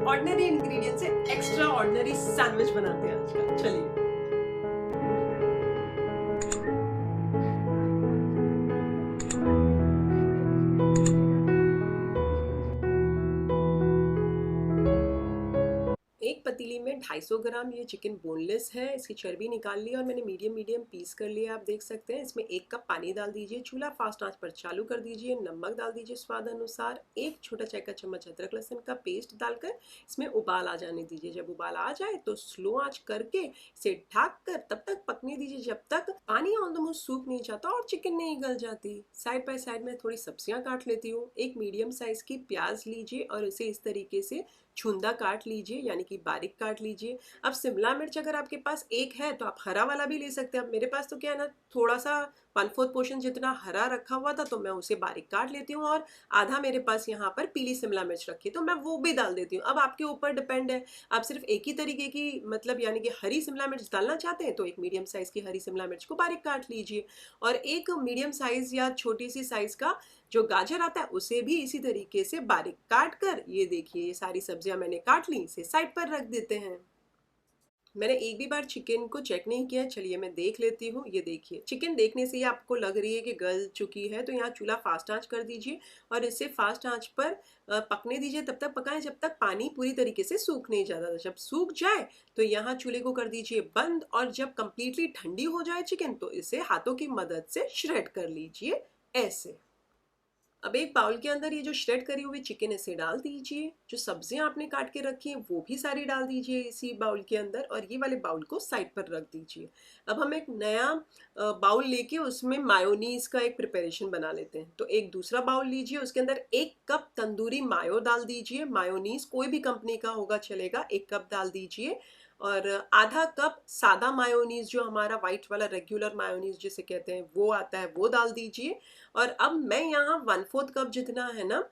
Ordinary ingredient से extra ordinary sandwich बनाते हैं आज का। चलिए। एक पतीली में 250 ग्राम ये चिकन बोनलेस है, इसकी चर्बी निकाल ली और मैंने मीडियम पीस कर लिया। आप देख सकते हैं। इसमें 1 कप पानी डाल दीजिए, चूल्हा फास्ट आंच पर चालू कर दीजिए, नमक डाल दीजिए स्वाद अनुसार, 1 छोटा चाय का चम्मच अदरक लहसुन का पेस्ट डालकर इसमें उबाल आ जाने दीजिए। जब उबाल आ जाए तो स्लो आंच करके इसे ढक कर तब तक पकने दीजिए जब तक पानी ऑलमोस्ट सूख नहीं जाता और चिकन नहीं गल जाती। साइड बाय साइड में थोड़ी सब्जियां काट लेती हूँ। एक मीडियम साइज की प्याज लीजिए और इसे इस तरीके से छुंदा काट लीजिए, यानी कि बारीक काट लीजिए। अब शिमला मिर्च अगर आपके पास एक है तो आप हरा वाला भी ले सकते हैं। अब मेरे पास तो क्या है ना, थोड़ा सा 1/4 पोर्शन जितना हरा रखा हुआ था तो मैं उसे बारीक काट लेती हूँ और आधा मेरे पास यहाँ पर पीली शिमला मिर्च रखी तो मैं वो भी डाल देती हूँ। अब आपके ऊपर डिपेंड है, आप सिर्फ एक ही तरीके की मतलब यानी कि हरी शिमला मिर्च डालना चाहते हैं तो एक मीडियम साइज की हरी शिमला मिर्च को बारीक काट लीजिए और एक मीडियम साइज या छोटी सी साइज का जो गाजर आता है उसे भी इसी तरीके से बारीक काट कर, ये देखिए ये सारी सब्जियां मैंने काट ली, इसे साइड पर रख देते हैं। मैंने एक भी बार चिकन को चेक नहीं किया, चलिए मैं देख लेती हूँ। ये देखिए चिकन देखने से ही आपको लग रही है कि गल चुकी है, तो यहाँ चूल्हा फास्ट आंच कर दीजिए और इसे फास्ट आंच पर पकने दीजिए। तब तक पकाएं जब तक पानी पूरी तरीके से सूख नहीं जाता। जब सूख जाए तो यहाँ चूल्हे को कर दीजिए बंद और जब कंप्लीटली ठंडी हो जाए चिकन तो इसे हाथों की मदद से श्रेड कर लीजिए ऐसे। अब एक बाउल के अंदर ये जो श्रेड करी हुई चिकन इसे डाल दीजिए। जो सब्जियां आपने काट के रखी हैं वो भी सारी डाल दीजिए इसी बाउल के अंदर और ये वाले बाउल को साइड पर रख दीजिए। अब हम एक नया बाउल लेके उसमें मायोनीज का एक प्रिपरेशन बना लेते हैं। तो एक दूसरा बाउल लीजिए, उसके अंदर 1 कप तंदूरी मायो डाल दीजिए। मायोनीज कोई भी कंपनी का होगा चलेगा, 1 कप डाल दीजिए और आधा कप सादा मायोनीज जो हमारा वाइट वाला रेगुलर मायोनीज जिसे कहते हैं वो आता है वो डाल दीजिए। और अब मैं यहाँ 1/4 कप जितना है ना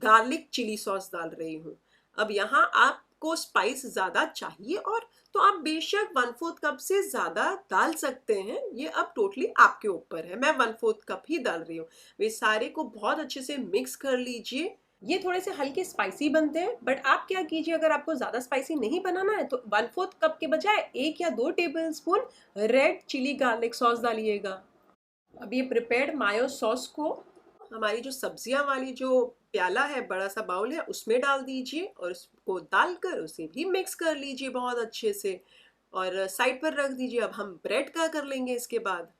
गार्लिक चिली सॉस डाल रही हूँ। अब यहाँ आपको स्पाइस ज़्यादा चाहिए और तो आप बेशक 1/4 कप से ज़्यादा डाल सकते हैं, ये अब टोटली आपके ऊपर है। मैं 1/4 कप ही डाल रही हूँ। वे सारे को बहुत अच्छे से मिक्स कर लीजिए। ये थोड़े से हल्के स्पाइसी बनते हैं, बट आप क्या कीजिए अगर आपको ज़्यादा स्पाइसी नहीं बनाना है तो 1/4 कप के बजाय 1 या 2 tablespoon red chilli garlic sauce डालिएगा। अब ये प्रिपेयर्ड मायो सॉस को हमारी जो सब्जियां वाली जो प्याला है, बड़ा सा बाउल है, उसमें डाल दीजिए और उसको डालकर उसे भी मिक्स कर लीजिए बहुत अच्छे से और साइड पर रख दीजिए। अब हम ब्रेड का कर लेंगे इसके बाद।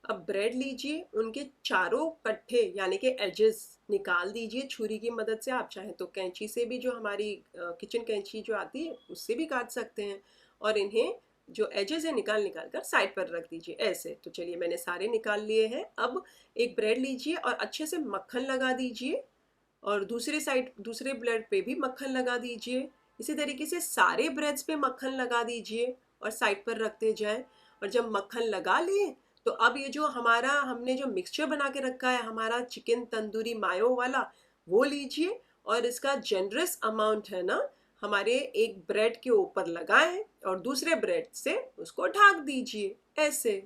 अब ब्रेड लीजिए, उनके चारों कट्ठे यानी कि एजेस निकाल दीजिए छुरी की मदद से। आप चाहें तो कैंची से भी, जो हमारी किचन कैंची जो आती है उससे भी काट सकते हैं और इन्हें जो एजेस है निकाल कर साइड पर रख दीजिए ऐसे। तो चलिए मैंने सारे निकाल लिए हैं। अब एक ब्रेड लीजिए और अच्छे से मक्खन लगा दीजिए और दूसरे ब्रेड पे भी मक्खन लगा दीजिए। इसी तरीके से सारे ब्रेड्स पे मक्खन लगा दीजिए और साइड पर रखते जाएं। और जब मक्खन लगा लिए तो अब ये जो हमने जो मिक्सचर बना के रखा है हमारा चिकन तंदूरी मायो वाला, वो लीजिए और इसका जनरस अमाउंट है ना हमारे एक ब्रेड के ऊपर लगाएं और दूसरे ब्रेड से उसको ढक दीजिए ऐसे।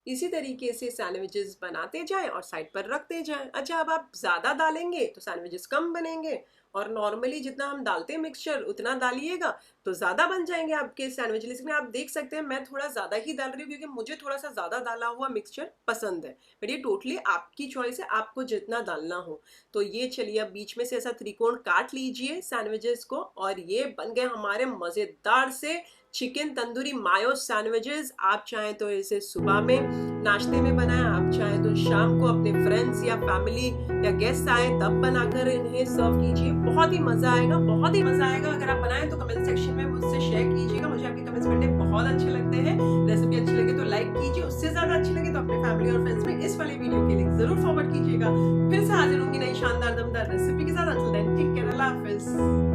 इसी तरीके से सैंडविचेस बनाते जाएं और साइड पर रखते जाएं। अच्छा, अब आप ज़्यादा डालेंगे तो सैंडविचेस कम बनेंगे और नॉर्मली जितना हम डालते हैं मिक्सचर उतना डालिएगा तो ज़्यादा बन जाएंगे आपके सैंडविच। इसमें आप देख सकते हैं मैं थोड़ा ज़्यादा ही डाल रही हूँ क्योंकि मुझे थोड़ा सा ज़्यादा डाला हुआ मिक्सचर पसंद है, बट ये टोटली आपकी चॉइस है, आपको जितना डालना हो। तो ये चलिए अब बीच में से ऐसा त्रिकोण काट लीजिए सैंडविचेस को और ये बन गए हमारे मज़ेदार से चिकन तंदूरी मायो सैंडविचेस। आप चाहें तो इसे सुबह में नाश्ते में बनाएं, आप चाहें तो शाम को अपने फ्रेंड्स या फैमिली या गेस्ट आए तब बनाकर इन्हें सर्व कीजिए। बहुत ही मजा आएगा, बहुत ही मजा आएगा। अगर आप बनाएं तो कमेंट सेक्शन में मुझसे शेयर कीजिएगा, मुझे आपके कमेंट्स पढ़ने बहुत अच्छे लगते हैं। रेसिपी अच्छी लगे तो लाइक कीजिए, उससे ज्यादा अच्छी लगे तो अपने फैमिली और फ्रेंड्स में इस वाले वीडियो के लिंक जरूर फॉरवर्ड कीजिएगा। फिर से हाजिर होंगी नई शानदार दमदार रेसिपी के साथ। अंटिल देन टेक केयर, अल्लाह हाफिज।